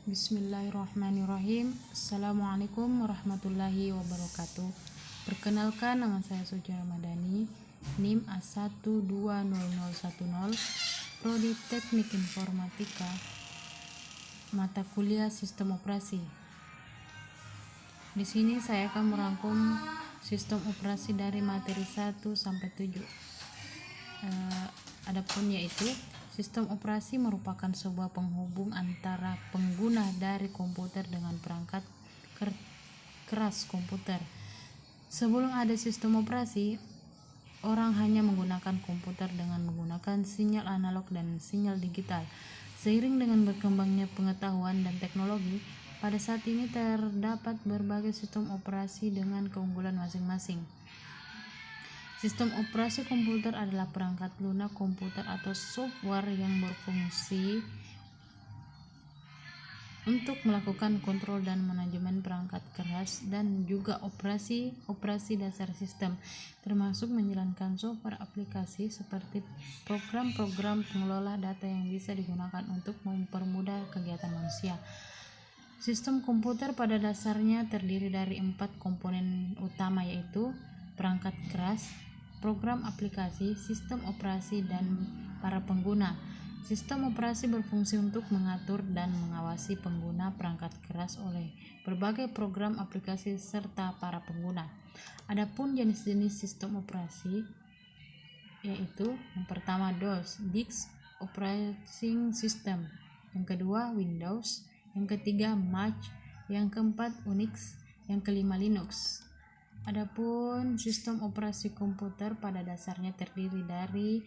Bismillahirrahmanirrahim. Assalamualaikum warahmatullahi wabarakatuh. Perkenalkan, nama saya Suci Ramadhani, NIM A120010, Prodi Teknik Informatika, mata kuliah Sistem Operasi. Di sini saya akan merangkum sistem operasi dari materi 1 sampai 7. Adapun yaitu sistem operasi merupakan sebuah penghubung antara pengguna dari komputer dengan perangkat keras komputer. Sebelum ada sistem operasi, orang hanya menggunakan komputer dengan menggunakan sinyal analog dan sinyal digital. Seiring dengan berkembangnya pengetahuan dan teknologi, pada saat ini terdapat berbagai sistem operasi dengan keunggulan masing-masing. Sistem operasi komputer adalah perangkat lunak komputer atau software yang berfungsi untuk melakukan kontrol dan manajemen perangkat keras dan juga operasi dasar sistem, termasuk menjalankan software aplikasi seperti program-program pengelola data yang bisa digunakan untuk mempermudah kegiatan manusia. Sistem komputer pada dasarnya terdiri dari 4 komponen utama, yaitu perangkat keras, program aplikasi, sistem operasi, dan para pengguna. Sistem operasi berfungsi untuk mengatur dan mengawasi pengguna perangkat keras oleh berbagai program aplikasi serta para pengguna. Adapun jenis-jenis sistem operasi yaitu yang pertama DOS, Disk Operating System, yang kedua Windows, yang ketiga Mac, yang keempat Unix, yang kelima Linux. Adapun sistem operasi komputer pada dasarnya terdiri dari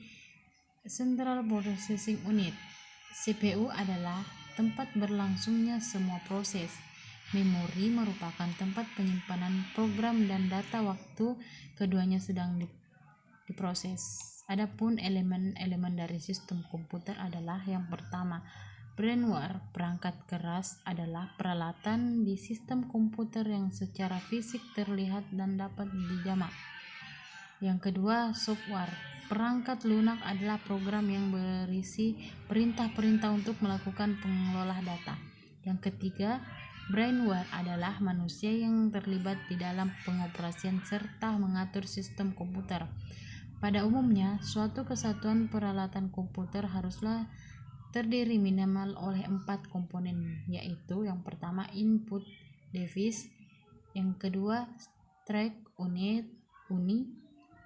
Central Processing Unit. CPU adalah tempat berlangsungnya semua proses. Memori merupakan tempat penyimpanan program dan data waktu keduanya sedang diproses. Adapun elemen-elemen dari sistem komputer adalah yang pertama, brainware. Perangkat keras adalah peralatan di sistem komputer yang secara fisik terlihat dan dapat dijamak. Yang kedua, software. Perangkat lunak adalah program yang berisi perintah-perintah untuk melakukan pengelola data. Yang ketiga, brainware adalah manusia yang terlibat di dalam pengoperasian serta mengatur sistem komputer. Pada umumnya, suatu kesatuan peralatan komputer haruslah terdiri minimal oleh 4 komponen, yaitu yang pertama input device, yang kedua track unit,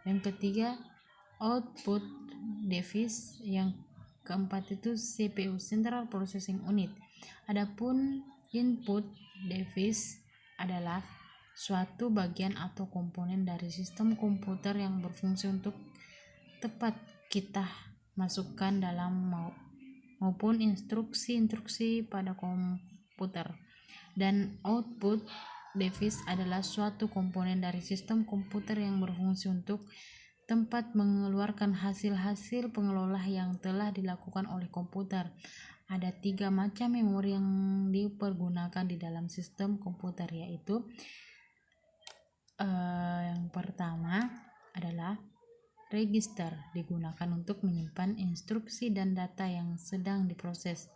yang ketiga output device, yang keempat itu CPU, Central Processing Unit. Adapun input device adalah suatu bagian atau komponen dari sistem komputer yang berfungsi untuk tepat kita masukkan dalam maupun instruksi-instruksi pada komputer. Dan output device adalah suatu komponen dari sistem komputer yang berfungsi untuk tempat mengeluarkan hasil-hasil pengelola yang telah dilakukan oleh komputer. Ada 3 macam memori yang dipergunakan di dalam sistem komputer, yaitu yang pertama adalah register, digunakan untuk menyimpan instruksi dan data yang sedang diproses.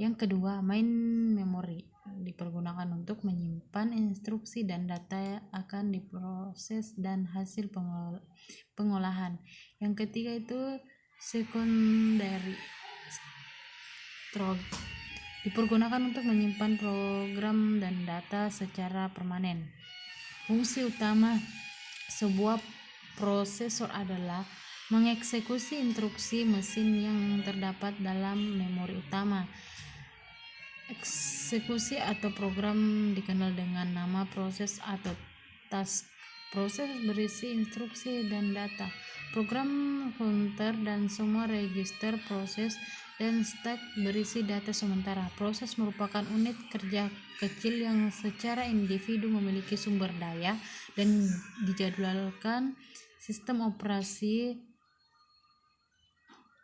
Yang kedua, main memory, dipergunakan untuk menyimpan instruksi dan data yang akan diproses dan hasil pengolahan. Yang ketiga itu secondary storage, dipergunakan untuk menyimpan program dan data secara permanen. Fungsi utama sebuah prosesor adalah mengeksekusi instruksi mesin yang terdapat dalam memori utama. Eksekusi atau program dikenal dengan nama proses atau task. Proses berisi instruksi dan data. Program counter dan semua register proses dan stack berisi data sementara. Proses merupakan unit kerja kecil yang secara individu memiliki sumber daya dan dijadwalkan. Sistem operasi.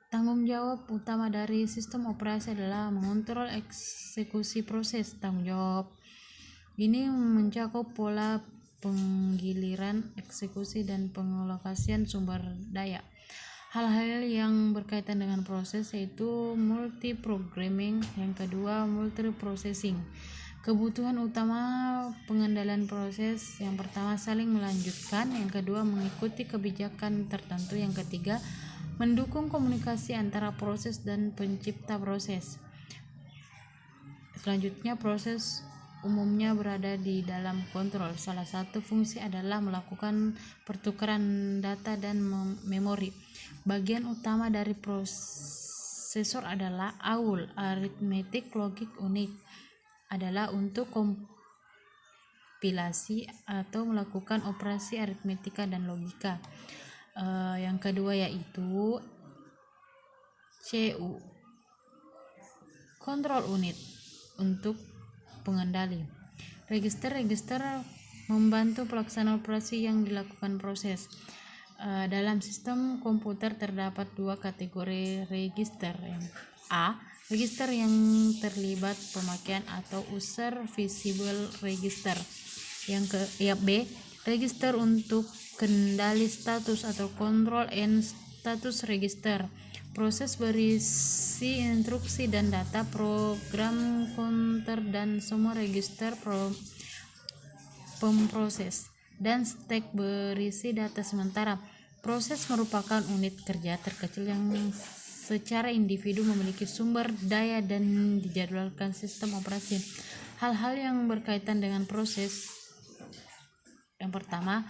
Tanggung jawab utama dari sistem operasi adalah mengontrol eksekusi proses. Tanggung jawab ini mencakup pola penggiliran, eksekusi, dan pengalokasian sumber daya. Hal-hal yang berkaitan dengan proses yaitu multiprogramming, yang kedua multiprocessing. Kebutuhan utama pengendalian proses, yang pertama saling melanjutkan, yang kedua mengikuti kebijakan tertentu, yang ketiga mendukung komunikasi antara proses dan pencipta proses. Selanjutnya, proses umumnya berada di dalam kontrol. Salah satu fungsi adalah melakukan pertukaran data dan memori. Bagian utama dari prosesor adalah ALU, Arithmetic Logic Unit, adalah untuk kompilasi atau melakukan operasi aritmetika dan logika. Yang kedua yaitu CU, Control Unit, untuk pengendali. Register-register membantu pelaksanaan operasi yang dilakukan proses. Dalam sistem komputer terdapat dua kategori register. Yang A, register yang terlibat pemakaian atau user visible register. B, register untuk kendali status atau control and status register. Proses berisi instruksi dan data, program counter, dan semua register pemproses, dan stack berisi data sementara. Proses merupakan unit kerja terkecil yang secara individu memiliki sumber daya dan dijadwalkan sistem operasi. Hal-hal yang berkaitan dengan proses, yang pertama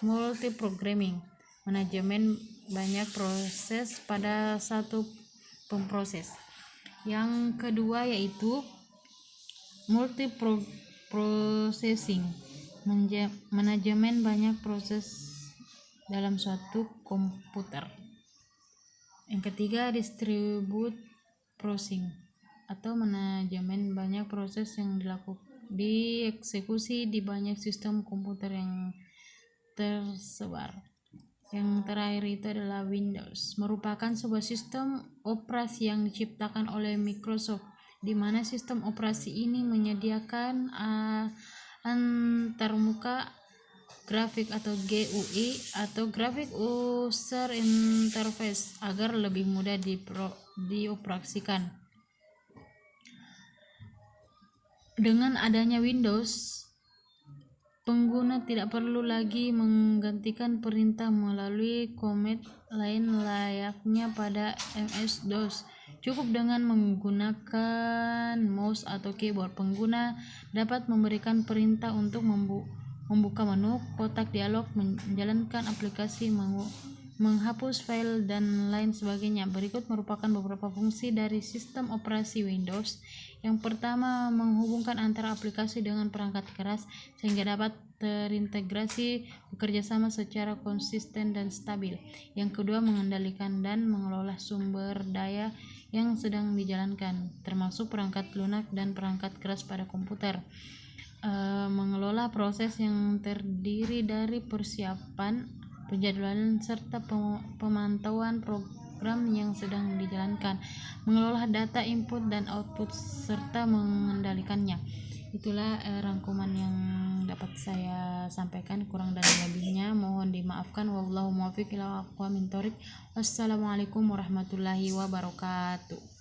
multiprogramming, manajemen banyak proses pada satu pemproses. Yang kedua yaitu multiprocessing, manajemen banyak proses dalam suatu komputer. Yang ketiga distribute processing, atau manajemen banyak proses yang dieksekusi di banyak sistem komputer yang tersebar. Yang terakhir itu adalah Windows, merupakan sebuah sistem operasi yang diciptakan oleh Microsoft, di mana sistem operasi ini menyediakan antarmuka grafik atau GUI atau Graphic User Interface agar lebih mudah dioperasikan. Dengan adanya Windows, pengguna tidak perlu lagi menggantikan perintah melalui command line layaknya pada MS-DOS. Cukup dengan menggunakan mouse atau keyboard. Pengguna dapat memberikan perintah untuk membuka menu, kotak dialog, menjalankan aplikasi, menghapus file, dan lain sebagainya. Berikut merupakan beberapa fungsi dari sistem operasi Windows. Yang pertama, menghubungkan antara aplikasi dengan perangkat keras sehingga dapat terintegrasi bekerja sama secara konsisten dan stabil. Yang kedua, mengendalikan dan mengelola sumber daya yang sedang dijalankan, termasuk perangkat lunak dan perangkat keras pada komputer. Mengelola proses yang terdiri dari persiapan, penjadwalan, serta pemantauan program yang sedang dijalankan, mengelola data input dan output, serta mengendalikannya. Itulah rangkuman yang dapat saya sampaikan. Kurang dan lebihnya mohon dimaafkan. Wallahu muwaffiq ila aqwamit thoriq. Wassalamualaikum warahmatullahi wabarakatuh.